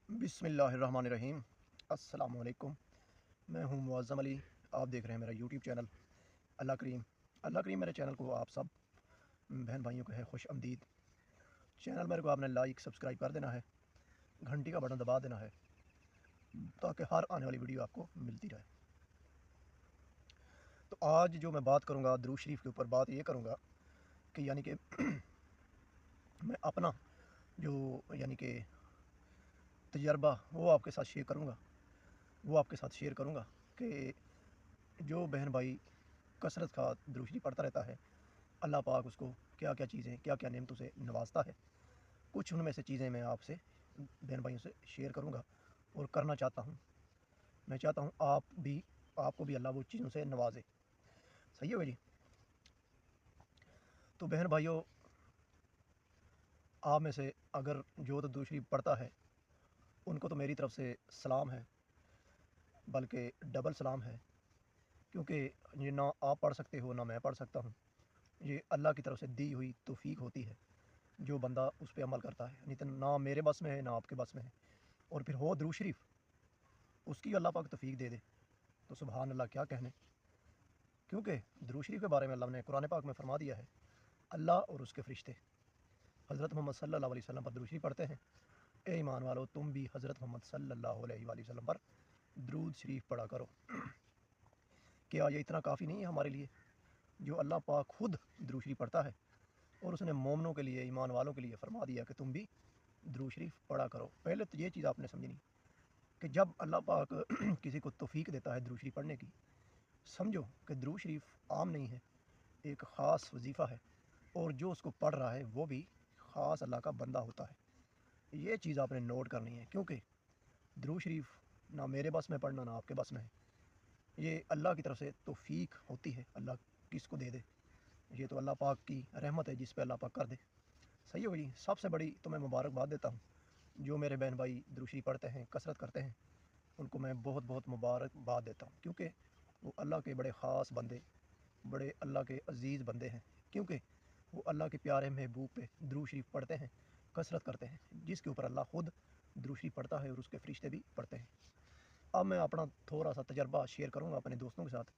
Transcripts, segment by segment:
बिस्मिल्लाहिर्रहमानिर्रहीम। अस्सलाम वालेकुम। मैं हूं मुअज़्ज़म अली। आप देख रहे हैं मेरा यूट्यूब चैनल अल्लाह करीम मेरे चैनल को आप सब बहन भाइयों को है खुश आमदीद। चैनल मेरे को आपने लाइक सब्सक्राइब कर देना है, घंटी का बटन दबा देना है ताकि हर आने वाली वीडियो आपको मिलती रहे। तो आज जो मैं बात करूँगा दुरूद शरीफ के ऊपर, बात ये करूँगा कि यानी कि मैं अपना जो यानी कि तजर्बा वो आपके साथ शेयर करूँगा कि जो बहन भाई कसरत का दुरूद शरीफ पढ़ता रहता है, अल्लाह पाक उसको क्या क्या चीज़ें, क्या क्या नेमतों से नवाजता है। कुछ उनमें से चीज़ें मैं आपसे बहन भाइयों से शेयर करूँगा और करना चाहता हूँ। मैं चाहता हूँ आपको भी अल्लाह वो चीज़ों से नवाजे। सही होगा जी। तो बहन भाइयों, आप में से अगर जो तो दुरूद शरीफ पढ़ता है उनको तो मेरी तरफ से सलाम है, बल्कि डबल सलाम है, क्योंकि ये ना आप पढ़ सकते हो ना मैं पढ़ सकता हूँ। ये अल्लाह की तरफ से दी हुई तौफीक होती है, जो बंदा उस पर अमल करता है। नहीं तो ना मेरे बस में है ना आपके बस में है। और फिर हो दुरूद शरीफ, उसकी अल्लाह पाक तौफीक दे दे तो सुबहान अल्लाह क्या कहने। क्योंकि दुरूद शरीफ के बारे में अल्लाह ने कुरान पाक में फरमा दिया है, अल्लाह और उसके फ़रिश्ते हज़रत मोहम्मद सल्लल्लाहु अलैहि वसल्लम पर दुरूद शरीफ पढ़ते हैं। ए ईमान वालो, तुम भी हज़रत मोहम्मद सल्लल्लाहु अलैहि वसल्लम पर दुरूद शरीफ पढ़ा करो। क्या ये इतना काफ़ी नहीं है हमारे लिए, जो अल्लाह पाक खुद दुरूद शरीफ पढ़ता है और उसने मोमनों के लिए, ईमान वालों के लिए फरमा दिया कि तुम भी दुरूद शरीफ पढ़ा करो। पहले तो ये चीज़ आपने समझनी कि जब अल्लाह पाक किसी को तौफीक देता है दुरूद शरीफ पढ़ने की, समझो कि दुरूद शरीफ आम नहीं है, एक ख़ास वजीफ़ा है, और जो उसको पढ़ रहा है वो भी ख़ास अल्लाह का बंदा होता है। ये चीज़ आपने नोट करनी है, क्योंकि दुरूद शरीफ ना मेरे बस में पढ़ना ना आपके बस में है। ये अल्लाह की तरफ से तौफीक होती है, अल्लाह किसको दे दे। ये तो अल्लाह पाक की रहमत है जिस पे अल्लाह पाक कर दे। सही हो जी। सबसे बड़ी तो मैं मुबारकबाद देता हूँ जो मेरे बहन भाई दुरूद शरीफ पढ़ते हैं, कसरत करते हैं, उनको मैं बहुत बहुत मुबारकबाद देता हूँ, क्योंकि वो अल्लाह के बड़े ख़ास बंदे, बड़े अल्लाह के अज़ीज़ बंदे हैं। क्योंकि वो अल्लाह के प्यारे महबूब पे दुरूद शरीफ पढ़ते हैं, कसरत करते हैं, जिसके ऊपर अल्लाह खुद दुरूद शरीफ पढ़ता है और उसके फ़रिश्ते भी पढ़ते हैं। अब मैं अपना थोड़ा सा तजर्बा शेयर करूँगा अपने दोस्तों के साथ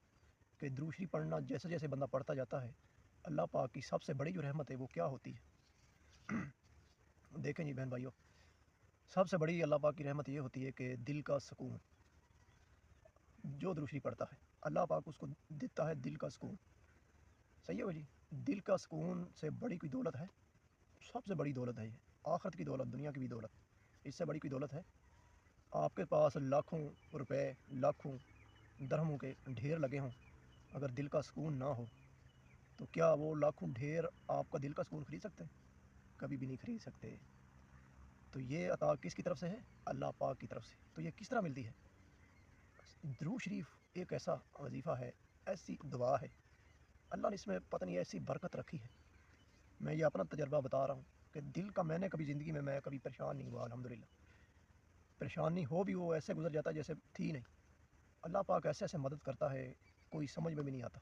कि दुरूद शरीफ पढ़ना जैसे जैसे बंदा पढ़ता जाता है, अल्लाह पाक की सबसे बड़ी जो रहमत है वो क्या होती है। देखें जी बहन भाइयों, सबसे बड़ी अल्लाह पाक की रहमत ये होती है कि दिल का सुकून। जो दुरूद शरीफ पढ़ता है, अल्लाह पाक उसको देता है दिल का सुकून। सही है जी। दिल का सुकून से बड़ी कोई दौलत है? सबसे बड़ी दौलत है ये, आखिरत की दौलत, दुनिया की भी दौलत, इससे बड़ी कोई दौलत है? आपके पास लाखों रुपए, लाखों दरहमों के ढेर लगे हों, अगर दिल का सुकून ना हो तो क्या वो लाखों ढेर आपका दिल का सुकून खरीद सकते हैं? कभी भी नहीं खरीद सकते। तो ये अता किसकी तरफ से है? अल्लाह पाक की तरफ से। तो ये किस तरह मिलती है? दुरूद शरीफ एक ऐसा वजीफ़ा है, ऐसी दुआ है, अल्लाह ने इसमें पता नहीं ऐसी बरकत रखी है। मैं ये अपना तजर्बा बता रहा हूँ कि दिल का, मैंने कभी ज़िंदगी में मैं कभी परेशान नहीं हुआ अल्हम्दुलिल्लाह। परेशानी हो भी वो ऐसे गुजर जाता है जैसे थी नहीं। अल्लाह पाक ऐसे ऐसे मदद करता है, कोई समझ में भी नहीं आता,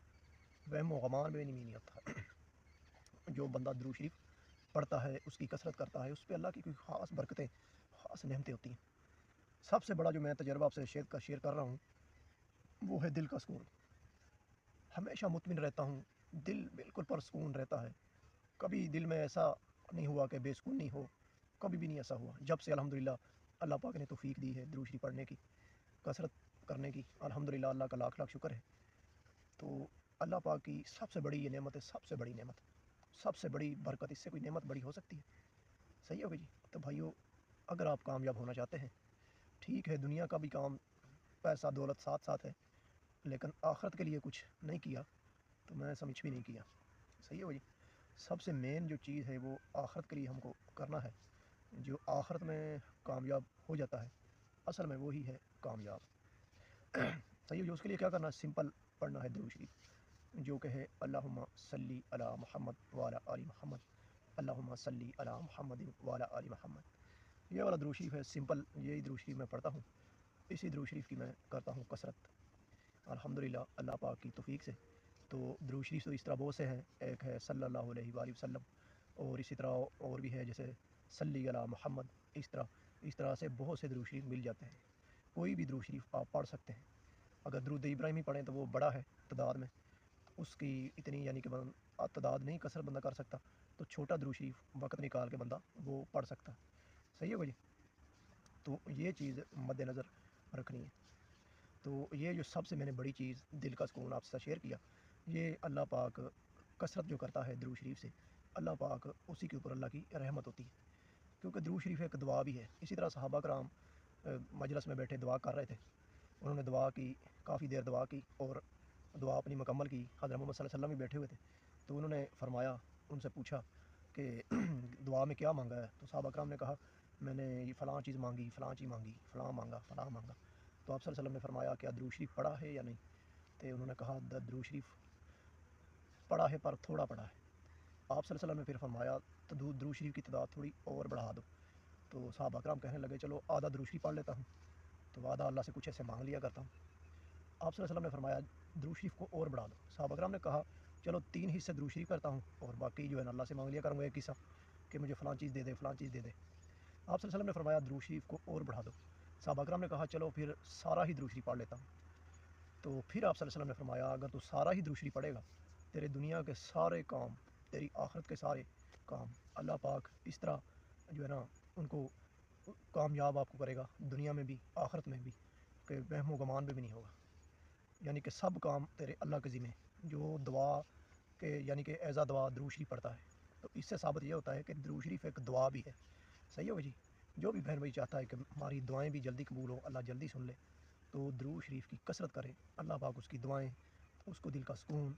वहम गमान में भी नहीं आता। जो बंदा दुरूद शरीफ पढ़ता है, उसकी कसरत करता है, उस पर अल्लाह की कोई ख़ास बरकतें, ख़ास नेमतें होती हैं। सबसे बड़ा जो मैं तजर्बा आपसे शेयर कर रहा हूँ वो है दिल का सुकून। हमेशा मुतमिन रहता हूँ, दिल बिल्कुल पुरसुकून रहता है। कभी दिल में ऐसा नहीं हुआ कि बेसुकूनी हो, कभी भी नहीं ऐसा हुआ। जब से अल्हम्दुलिल्लाह अल्लाह पाक ने तौफीक दी है दुरूद शरीफ पढ़ने की, कसरत करने की, अल्हम्दुलिल्लाह अल्लाह का लाख लाख शुक्र है। तो अल्लाह पाक की सबसे बड़ी ये नेमत है, सबसे बड़ी नेमत, सबसे बड़ी बरकत, इससे कोई नेमत बड़ी हो सकती है? सही होगी जी। तो भाइयों, अगर आप कामयाब होना चाहते हैं, ठीक है दुनिया का भी काम, पैसा दौलत साथ साथ है, लेकिन आखिरत के लिए कुछ नहीं किया तो मैं समझ भी नहीं किया। सही है भाई। सबसे मेन जो चीज़ है वो आखिरत के लिए हमको करना है। जो आखिरत में कामयाब हो जाता है, असल में वही है कामयाब। सही है। जो उसके लिए क्या करना है, सिंपल पढ़ना है दुरूद शरीफ, जो कहे अल्लाहुम्मा सल्ली अला मुहम्मद व अला आलि मुहम्मद, अल्लाहुम्मा सल्ली अला मुहम्मद व अला आलि मुहम्मद। ये वाला दुरूद शरीफ है सिंपल, यही दुरूद शरीफ मैं पढ़ता हूँ, इसी दुरूद शरीफ की मैं करता हूँ कसरत अल्हम्दुलिल्लाह अल्लाह पाक की तौफीक से। तो दुरूद शरीफ तो इस तरह बहुत से हैं, एक है सल्लल्लाहु अलैहि वसल्लम, और इसी तरह और भी है जैसे सल्ली अला मुहम्मद, इस तरह اس طرح سے بہت سے درود شریف مل جاتے ہیں، کوئی بھی درود شریف آپ پڑھ سکتے ہیں۔ اگر درود ابراہیمی پڑھیں تو وہ بڑا ہے تعداد میں، اس کی اتنی یعنی کہ تعداد نہیں کثرت بندہ کر سکتا، تو چھوٹا درود شریف وقت نکال کے بندہ وہ پڑھ سکتا ہے۔ صحیح ہے بھائی؟ تو یہ چیز مد نظر رکھنی ہے۔ تو یہ جو سب سے میں نے بڑی چیز دل کا سکون آپ سے شیئر کیا، یہ اللہ پاک کثرت جو کرتا ہے درود شریف سے، اللہ پاک اسی کے اوپر اللہ کی رحمت ہوتی ہے، کیونکہ درود شریف ایک دعا بھی ہے۔ اسی طرح صحابہ کرام مجلس میں بیٹھے دعا کر رہے تھے، انہوں نے دعا کی، کافی دیر دعا کی اور دعا اپنی مکمل کی۔ حضرت محمد صلی اللہ علیہ وسلم بھی بیٹھے ہوئے تھے، تو انہوں نے فرمایا، ان سے پوچھا کہ دعا میں کیا مانگا ہے؟ تو صحابہ کرام نے کہا میں نے یہ فلاں چیز مانگی، فلاں چیز مانگی، فلاں مانگا، فلاں مانگا۔ تو آپ صلی اللہ علیہ وسلم نے فرمایا کیا درود شریف پڑھا ہے یا نہیں؟ تو انہوں نے کہا درود شریف پڑھا ہے پر تھوڑا پڑھا ہے۔ آپ صلی اللہ علیہ وسلم نے پھر فرمایا تو درود شریف کی تعداد تھوڑی اور بڑھا دو۔ تو صحابہ کرام کہنے لگے چلو آدھا درود شریف پڑھ لیتا ہوں، تو آدھا اللہ سے کچھ ایسے مانگ لیا کرتا ہوں۔ آپ صلی اللہ علیہ وسلم نے فرمایا درود شریف کو اور بڑھا دو۔ صحابہ کرام نے کہا چلو 3 حصے درود شریف کرتا ہوں اور باقی جو ہے نا اللہ سے مانگ لیا کروں گا ایک حصہ کہ مجھے فلاں چیز دے دے، فلاں چیز دے دے۔ آپ صلی اللہ علیہ وسلم نے فرمایا درود شریف کو اور بڑھا دو۔ صحابہ کرام نے کہا چلو پھر سارا ہی درود شریف پڑھ لیتا ہوں۔ تو پھر آپ صلی اللہ علیہ وسلم نے فرمایا اگر تو سارا ہی درود شریف پڑھے گا، تیرے دنیا کے سارے کام، تیری آخرت کے سارے کام اللہ پاک اس طرح جو ہے نا ان کو کامیاب آپ کو کرے گا، دنیا میں بھی آخرت میں بھی، کہ وہم و گمان بھی نہیں ہوگا۔ یعنی کہ سب کام تیرے اللہ کے ذمہ جو دعا کے یعنی کہ ایزا دعا درود شریف پڑھتا ہے، تو اس سے ثابت یہ ہوتا ہے کہ درود شریف ایک دعا بھی ہے۔ صحیح ہو جی؟ جو بھی بہن بھائی چاہتا ہے کہ ہماری دعائیں بھی جلدی قبول ہو، اللہ جلدی سن لے، تو درود شریف کی کثرت کرے، اللہ پاک اس کی دعائیں، اس کو دل کا سکون،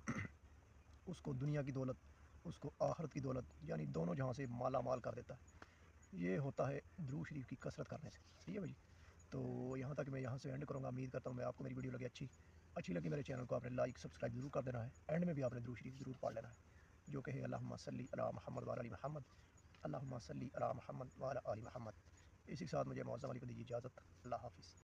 اس کو دنیا کی دولت، اس کو آخرت کی دولت، یعنی دونوں جہاں سے مالا مال کر دیتا ہے۔ یہ ہوتا ہے درود شریف کی کثرت کرنے سے۔ صحیح ہے بھائی؟ تو یہاں تک میں یہاں سے اینڈ کروں گا۔ امید کرتا ہوں میں آپ کو میری ویڈیو لگی اچھی لگی میرے چینل کو آپ نے لائک سبسکرائب ضرور کر دینا ہے، اینڈ میں بھی آپ نے درود شریف ضرور پڑھ لینا ہے، جو کہ ہے اللہم صلی علی محمد وعلی آل محمد، اللہم صلی علی محمد وعلی آل محمد۔ اسی کے ساتھ مجھے معظم علی کو دیجیے اجازت۔ اللہ حافظ۔